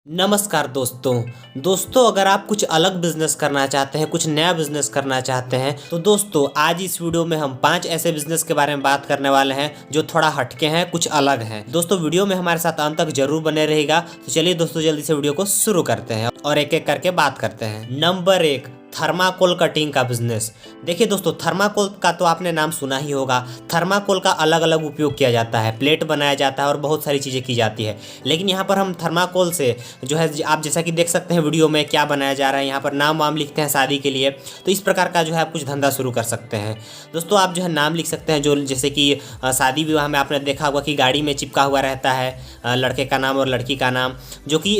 नमस्कार दोस्तों अगर आप कुछ अलग बिजनेस करना चाहते हैं, कुछ नया बिजनेस करना चाहते हैं तो दोस्तों आज इस वीडियो में हम 5 ऐसे बिजनेस के बारे में बात करने वाले हैं जो थोड़ा हटके हैं, कुछ अलग हैं। दोस्तों वीडियो में हमारे साथ अंत तक जरूर बने रहेगा। तो चलिए दोस्तों जल्दी से वीडियो को शुरू करते हैं और एक एक करके बात करते हैं। नंबर 1, थर्माकोल कटिंग का बिजनेस। देखिए दोस्तों, थर्माकोल का तो आपने नाम सुना ही होगा। थर्माकोल का अलग अलग उपयोग किया जाता है, प्लेट बनाया जाता है और बहुत सारी चीज़ें की जाती है। लेकिन यहाँ पर हम थर्माकोल से जो है आप जैसा कि देख सकते हैं वीडियो में क्या बनाया जा रहा है, यहाँ पर नाम वाम लिखते हैं शादी के लिए। तो इस प्रकार का जो है आप कुछ धंधा शुरू कर सकते हैं। दोस्तों आप जो है नाम लिख सकते हैं, जो जैसे कि शादी विवाह में आपने देखा होगा कि गाड़ी में चिपका हुआ रहता है लड़के का नाम और लड़की का नाम, जो कि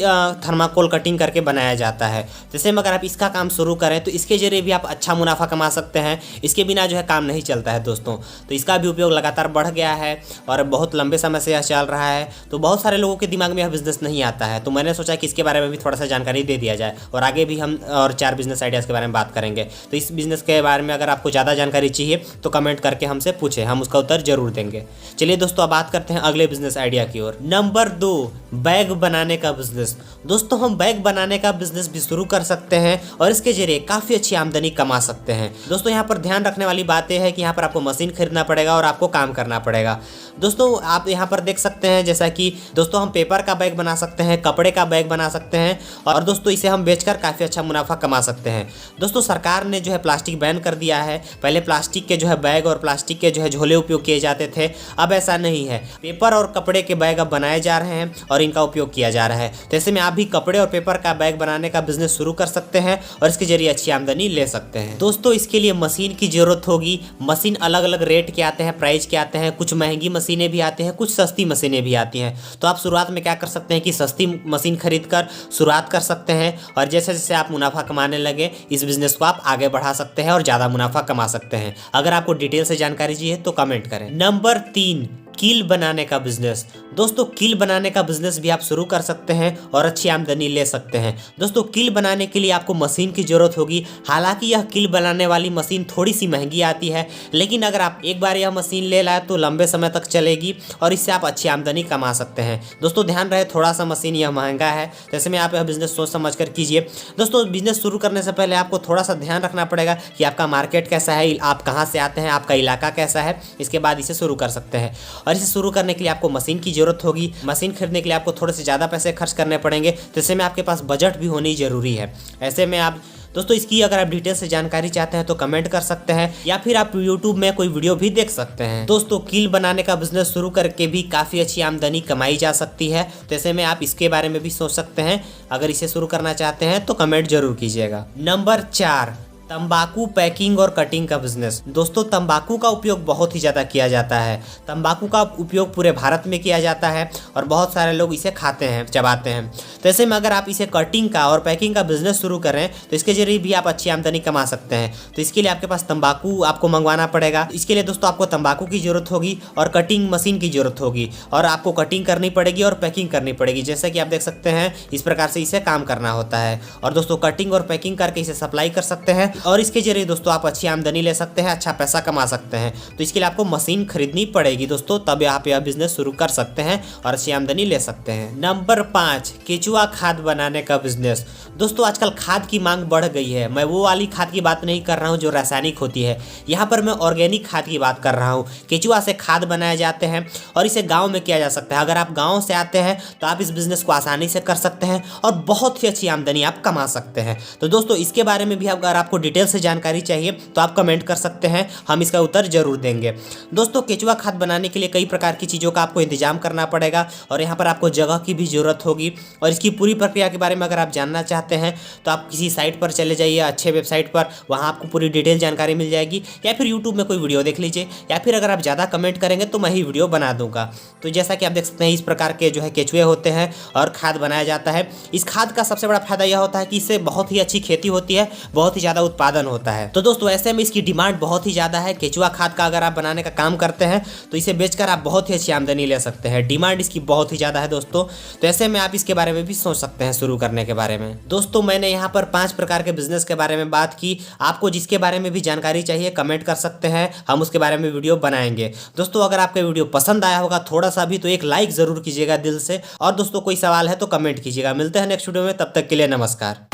थर्माकोल कटिंग करके बनाया जाता है। जैसे में अगर आप इसका काम शुरू करें तो इसके जरिए भी आप अच्छा मुनाफा कमा सकते हैं। इसके बिना जो है काम नहीं चलता है दोस्तों। तो इसका भी उपयोग लगातार बढ़ गया है और बहुत लंबे समय से यह चल रहा है। तो बहुत सारे लोगों के दिमाग में यह बिजनेस नहीं आता है, तो मैंने सोचा कि इसके बारे में भी थोड़ा सा जानकारी दे दिया जाए। और आगे भी हम और 4 बिजनेस आइडियाज़ के बारे में बात करेंगे। तो इस बिजनेस के बारे में अगर आपको ज़्यादा जानकारी चाहिए तो कमेंट करके हमसे पूछें, हम उसका उत्तर जरूर देंगे। चलिए दोस्तों अब बात करते हैं अगले बिजनेस आइडिया की ओर। नंबर 2, बैग बनाने का बिजनेस। दोस्तों हम बैग बनाने का बिजनेस भी शुरू कर सकते हैं और इसके जरिए काफ़ी अच्छी आमदनी कमा सकते हैं। दोस्तों यहाँ पर ध्यान रखने वाली बात यह है कि यहाँ पर आपको मशीन खरीदना पड़ेगा और आपको काम करना पड़ेगा। दोस्तों आप यहाँ पर देख सकते हैं जैसा कि दोस्तों हम पेपर का बैग बना सकते हैं, कपड़े का बैग बना सकते हैं और दोस्तों इसे हम बेचकर काफ़ी अच्छा मुनाफा कमा सकते हैं। दोस्तों सरकार ने जो है प्लास्टिक बैन कर दिया है। पहले प्लास्टिक के जो है बैग और प्लास्टिक के जो है झोले उपयोग किए जाते थे, अब ऐसा नहीं है। पेपर और कपड़े के बैग अब बनाए जा रहे हैं और इनका उपयोग किया जा रहा है। तो ऐसे में आप भी कपड़े और पेपर का बैग बनाने का बिजनेस शुरू कर सकते हैं और इसके जरिए अच्छी आमदनी ले सकते हैं। दोस्तों इसके लिए मशीन की जरूरत होगी। मशीन अलग अलग रेट के आते हैं, प्राइस के आते हैं। कुछ महंगी मशीनें भी आती हैं, कुछ सस्ती मशीनें भी आती हैं। तो आप शुरुआत में क्या कर सकते हैं कि सस्ती मशीन खरीद कर शुरुआत कर सकते हैं और जैसे जैसे आप मुनाफा कमाने लगे इस बिजनेस को आप आगे बढ़ा सकते हैं और ज़्यादा मुनाफा कमा सकते हैं। अगर आपको डिटेल से जानकारी चाहिए तो कमेंट करें। नंबर 3, कील बनाने का बिजनेस। दोस्तों कील बनाने का बिजनेस भी आप शुरू कर सकते हैं और अच्छी आमदनी ले सकते हैं। दोस्तों कील बनाने के लिए आपको मशीन की ज़रूरत होगी। हालांकि यह कील बनाने वाली मशीन थोड़ी सी महंगी आती है, लेकिन अगर आप एक बार यह मशीन ले लाए तो लंबे समय तक चलेगी और इससे आप अच्छी आमदनी कमा सकते हैं। दोस्तों ध्यान रहे थोड़ा सा मशीन यह महंगा है, जैसे में आप यह बिजनेस सोच समझ कर कीजिए। दोस्तों बिजनेस शुरू करने से पहले आपको थोड़ा सा ध्यान रखना पड़ेगा कि आपका मार्केट कैसा है, आप कहाँ से आते हैं, आपका इलाका कैसा है। इसके बाद इसे शुरू कर सकते हैं और इसे शुरू करने के लिए आपको मशीन की जरूरत होगी। मशीन खरीदने के लिए आपको थोड़े से ज़्यादा पैसे खर्च करने पड़ेंगे, तो ऐसे में आपके पास बजट भी होनी जरूरी है। ऐसे में आप दोस्तों इसकी अगर आप डिटेल से जानकारी चाहते हैं तो कमेंट कर सकते हैं या फिर आप यूट्यूब में कोई वीडियो भी देख सकते हैं। दोस्तों कील बनाने का बिजनेस शुरू करके भी काफ़ी अच्छी आमदनी कमाई जा सकती है, तो ऐसे में आप इसके बारे में भी सोच सकते हैं। अगर इसे शुरू करना चाहते हैं तो कमेंट जरूर कीजिएगा। नंबर 4, तंबाकू पैकिंग और कटिंग का बिजनेस। दोस्तों तंबाकू का उपयोग बहुत ही ज़्यादा किया जाता है। तंबाकू का उपयोग पूरे भारत में किया जाता है और बहुत सारे लोग इसे खाते हैं, चबाते हैं। तो ऐसे में अगर आप इसे कटिंग का और पैकिंग का बिजनेस शुरू करें तो इसके जरिए भी आप अच्छी आमदनी कमा सकते हैं। तो इसके लिए आपके पास तंबाकू आपको मंगवाना पड़ेगा। इसके लिए दोस्तों आपको तंबाकू की ज़रूरत होगी और कटिंग मशीन की ज़रूरत होगी और आपको कटिंग करनी पड़ेगी और पैकिंग करनी पड़ेगी। जैसे कि आप देख सकते हैं इस प्रकार से इसे काम करना होता है और दोस्तों कटिंग और पैकिंग करके इसे सप्लाई कर सकते हैं और इसके जरिए दोस्तों आप अच्छी आमदनी ले सकते हैं, अच्छा पैसा कमा सकते हैं। तो इसके लिए आपको मशीन खरीदनी पड़ेगी दोस्तों, तब आप यह बिजनेस शुरू कर सकते हैं और अच्छी आमदनी ले सकते हैं। नंबर 5, केचुआ खाद बनाने का बिजनेस। दोस्तों आजकल खाद की मांग बढ़ गई है। मैं वो वाली खाद की बात नहीं कर रहा हूँ जो रासायनिक होती है, यहाँ पर मैं ऑर्गेनिक खाद की बात कर रहा हूँ। केचुआ से खाद बनाए जाते हैं और इसे गाँव में किया जा सकता है। अगर आप गाँव से आते हैं तो आप इस बिजनेस को आसानी से कर सकते हैं और बहुत ही अच्छी आमदनी आप कमा सकते हैं। तो दोस्तों इसके बारे में भी अगर आपको डिटेल से जानकारी चाहिए तो आप कमेंट कर सकते हैं, हम इसका उत्तर जरूर देंगे। दोस्तों केचुआ खाद बनाने के लिए कई प्रकार की चीज़ों का आपको इंतजाम करना पड़ेगा और यहाँ पर आपको जगह की भी ज़रूरत होगी और इसकी पूरी प्रक्रिया के बारे में अगर आप जानना चाहते हैं तो आप किसी साइट पर चले जाइए, अच्छे वेबसाइट पर, वहाँ आपको पूरी डिटेल जानकारी मिल जाएगी या फिर यूट्यूब में कोई वीडियो देख लीजिए या फिर अगर आप ज़्यादा कमेंट करेंगे तो मैं ही वीडियो बना दूंगा। तो जैसा कि आप देख सकते हैं इस प्रकार के जो है केचुए होते हैं और खाद बनाया जाता है। इस खाद का सबसे बड़ा फायदा यह होता है कि इससे बहुत ही अच्छी खेती होती है, बहुत ही ज़्यादा उत्पादन होता है। तो दोस्तों ऐसे में इसकी डिमांड बहुत ही ज्यादा है। केचुआ खाद का अगर आप बनाने का काम करते हैं तो इसे बेचकर आप बहुत ही अच्छी आमदनी ले सकते हैं। डिमांड इसकी बहुत ही ज्यादा है दोस्तों। तो ऐसे में आप इसके बारे में भी सोच सकते हैं शुरू करने के बारे में। दोस्तों मैंने यहाँ पर 5 प्रकार के बिजनेस के बारे में बात की। आपको जिसके बारे में भी जानकारी चाहिए कमेंट कर सकते हैं, हम उसके बारे में वीडियो बनाएंगे। दोस्तों अगर आपका वीडियो पसंद आया होगा थोड़ा सा भी तो एक लाइक जरूर कीजिएगा दिल से। और दोस्तों कोई सवाल है तो कमेंट कीजिएगा। मिलते हैं नेक्स्ट वीडियो में, तब तक के लिए नमस्कार।